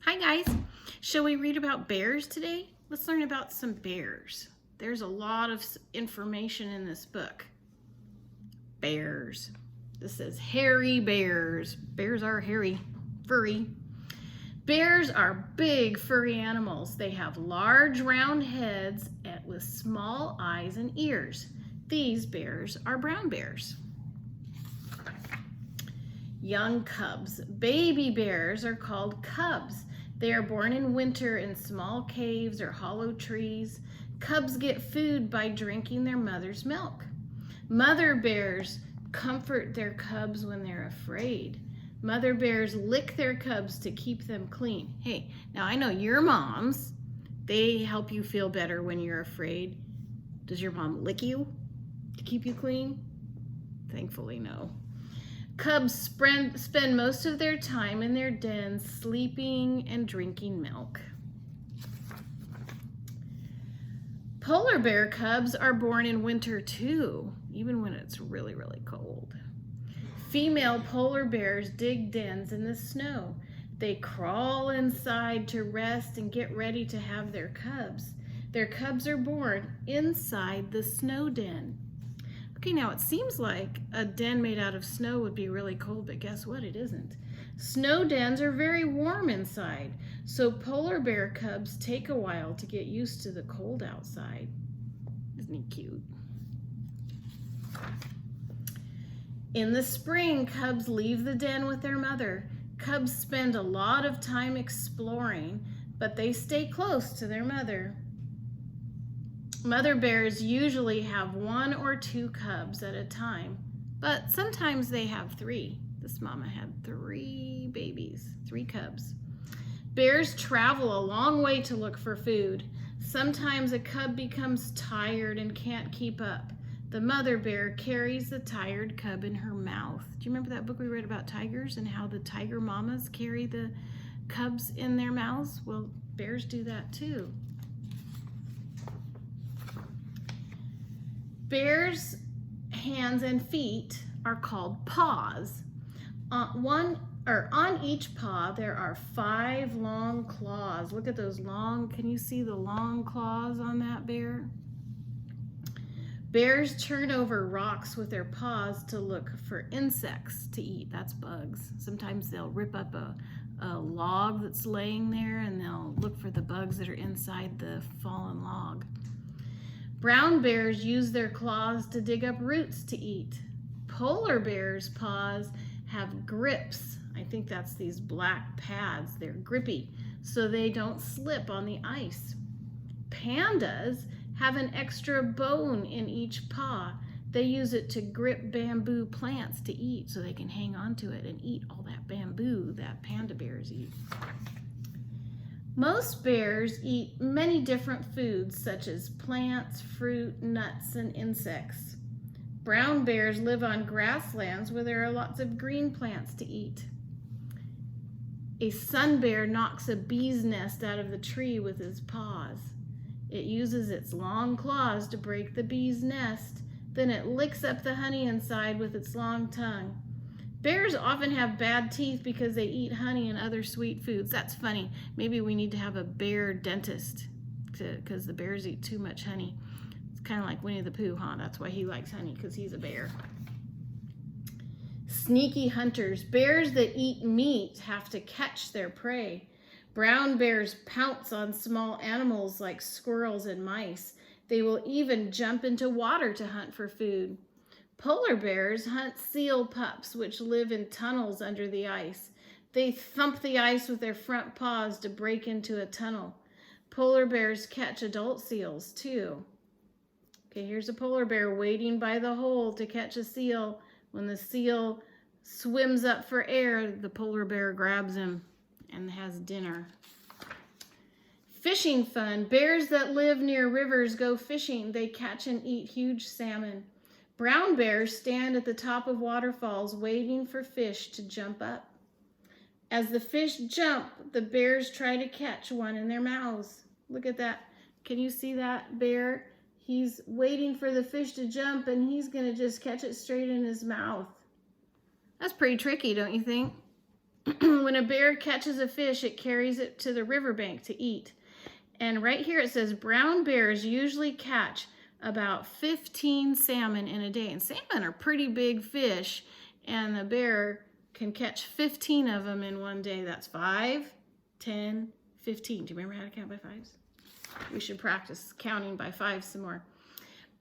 Hi guys, shall we read about bears today? Let's learn about some bears. There's a lot of information in this book. Bears. This says hairy bears. Bears are hairy, furry. Bears are big furry animals. They have large round heads with small eyes and ears. These bears are brown bears. Young cubs. Baby bears are called cubs. They are born in winter in small caves or hollow trees. Cubs get food by drinking their mother's milk. Mother bears comfort their cubs when they're afraid. Mother bears lick their cubs to keep them clean. Hey, now I know your moms, they help you feel better when you're afraid. Does your mom lick you to keep you clean? Thankfully, no. Cubs spend most of their time in their dens sleeping and drinking milk. Polar bear cubs are born in winter too, even when it's really, really cold. Female polar bears dig dens in the snow. They crawl inside to rest and get ready to have their cubs. Their cubs are born inside the snow den. Okay, now it seems like a den made out of snow would be really cold, but guess what? It isn't. Snow dens are very warm inside, so polar bear cubs take a while to get used to the cold outside. Isn't he cute? In the spring, cubs leave the den with their mother. Cubs spend a lot of time exploring, but they stay close to their mother. Mother bears usually have 1 or 2 cubs at a time, but sometimes they have 3. This mama had 3 babies, 3 cubs. Bears travel a long way to look for food. Sometimes a cub becomes tired and can't keep up. The mother bear carries the tired cub in her mouth. Do you remember that book we read about tigers and how the tiger mamas carry the cubs in their mouths? Well, bears do that too. Bears' hands and feet are called paws. On each paw there are 5 long claws. Look at those long, can you see the long claws on that bear? Bears turn over rocks with their paws to look for insects to eat. That's bugs. Sometimes they'll rip up a log that's laying there and they'll look for the bugs that are inside the fallen log. Brown bears use their claws to dig up roots to eat. Polar bears' paws have grips. I think that's these black pads. They're grippy, so they don't slip on the ice. Pandas have an extra bone in each paw. They use it to grip bamboo plants to eat, so they can hang on to it and eat all that bamboo that panda bears eat. Most bears eat many different foods such as plants, fruit, nuts, and insects. Brown bears live on grasslands where there are lots of green plants to eat. A sun bear knocks a bee's nest out of the tree with his paws. It uses its long claws to break the bee's nest. Then it licks up the honey inside with its long tongue. Bears often have bad teeth because they eat honey and other sweet foods. That's funny. Maybe we need to have a bear dentist because the bears eat too much honey. It's kind of like Winnie the Pooh, huh? That's why he likes honey, because he's a bear. Sneaky hunters. Bears that eat meat have to catch their prey. Brown bears pounce on small animals like squirrels and mice. They will even jump into water to hunt for food. Polar bears hunt seal pups, which live in tunnels under the ice. They thump the ice with their front paws to break into a tunnel. Polar bears catch adult seals, too. Okay, here's a polar bear waiting by the hole to catch a seal. When the seal swims up for air, the polar bear grabs him and has dinner. Fishing fun. Bears that live near rivers go fishing. They catch and eat huge salmon. Brown bears stand at the top of waterfalls waiting for fish to jump up. As the fish jump, the bears try to catch one in their mouths. Look at that. Can you see that bear? He's waiting for the fish to jump and he's going to just catch it straight in his mouth. That's pretty tricky, don't you think? When a bear catches a fish, it carries it to the riverbank to eat. And right here it says brown bears usually catch about 15 salmon in a day. And salmon are pretty big fish, and the bear can catch 15 of them in one day. That's 5, 10, 15. Do you remember how to count by fives? We should practice counting by fives some more.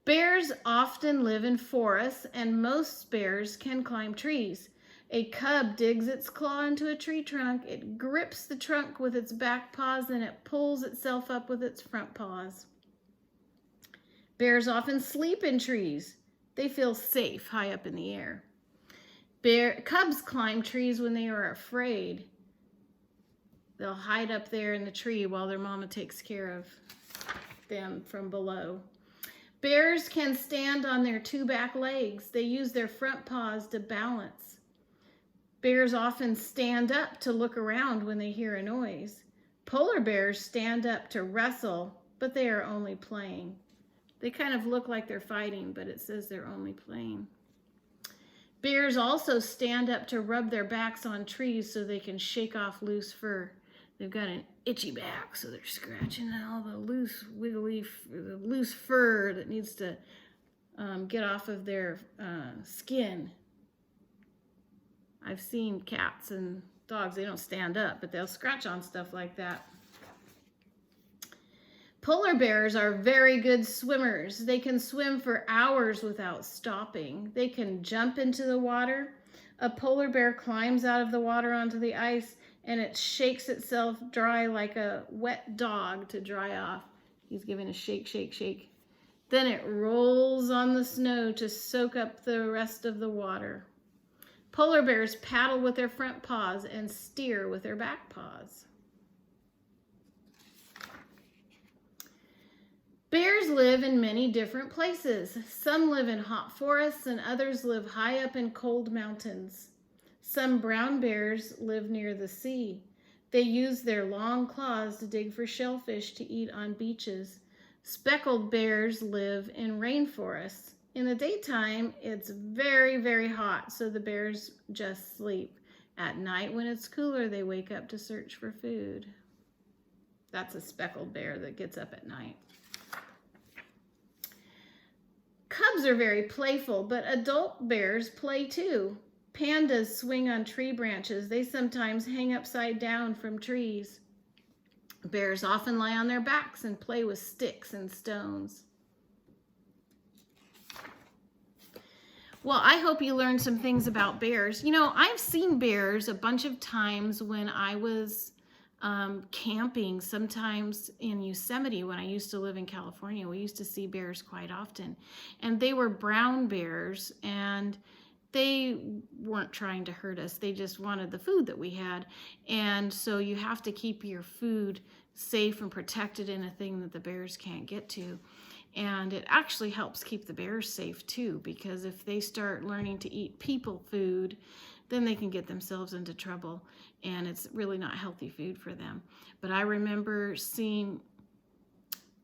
Bears often live in forests, and most bears can climb trees. A cub digs its claw into a tree trunk. It grips the trunk with its back paws, and it pulls itself up with its front paws. Bears often sleep in trees. They feel safe high up in the air. Cubs climb trees when they are afraid. They'll hide up there in the tree while their mama takes care of them from below. Bears can stand on their 2 back legs. They use their front paws to balance. Bears often stand up to look around when they hear a noise. Polar bears stand up to wrestle, but they are only playing. They kind of look like they're fighting, but it says they're only playing. Bears also stand up to rub their backs on trees so they can shake off loose fur. They've got an itchy back, so they're scratching all the loose, wiggly, loose fur that needs to get off of their skin. I've seen cats and dogs, they don't stand up, but they'll scratch on stuff like that. Polar bears are very good swimmers. They can swim for hours without stopping. They can jump into the water. A polar bear climbs out of the water onto the ice, and it shakes itself dry like a wet dog to dry off. He's giving a shake, shake, shake. Then it rolls on the snow to soak up the rest of the water. Polar bears paddle with their front paws and steer with their back paws. Bears live in many different places. Some live in hot forests and others live high up in cold mountains. Some brown bears live near the sea. They use their long claws to dig for shellfish to eat on beaches. Speckled bears live in rainforests. In the daytime, it's very, very hot, so the bears just sleep. At night, when it's cooler, they wake up to search for food. That's a speckled bear that gets up at night. Cubs are very playful, but adult bears play too. Pandas swing on tree branches. They sometimes hang upside down from trees. Bears often lie on their backs and play with sticks and stones. Well, I hope you learned some things about bears. You know, I've seen bears a bunch of times when I was camping, sometimes in Yosemite when I used to live in California. We used to see bears quite often. And they were brown bears, and they weren't trying to hurt us. They just wanted the food that we had. And so you have to keep your food safe and protected in a thing that the bears can't get to. And it actually helps keep the bears safe too, because if they start learning to eat people food, then they can get themselves into trouble, and it's really not healthy food for them. But I remember seeing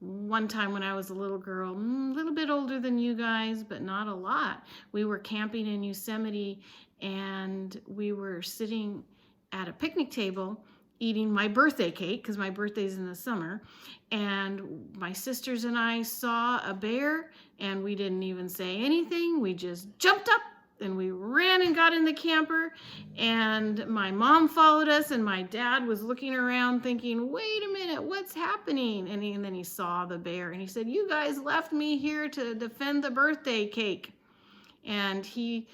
one time when I was a little girl, a little bit older than you guys, but not a lot. We were camping in Yosemite, and we were sitting at a picnic table eating my birthday cake, because my birthday's in the summer, and my sisters and I saw a bear, and we didn't even say anything. We just jumped up and we ran and got in the camper, and my mom followed us, and my dad was looking around thinking, wait a minute, what's happening? And then he saw the bear, and he said, you guys left me here to defend the birthday cake. And he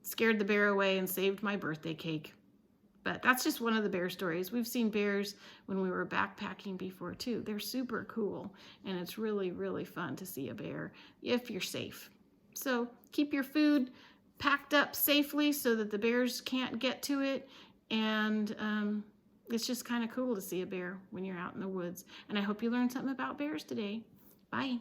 scared the bear away and saved my birthday cake. But that's just one of the bear stories. We've seen bears when we were backpacking before too. They're super cool, and it's really, really fun to see a bear if you're safe. So keep your food packed up safely so that the bears can't get to it. And it's just kind of cool to see a bear when you're out in the woods. And I hope you learned something about bears today. Bye.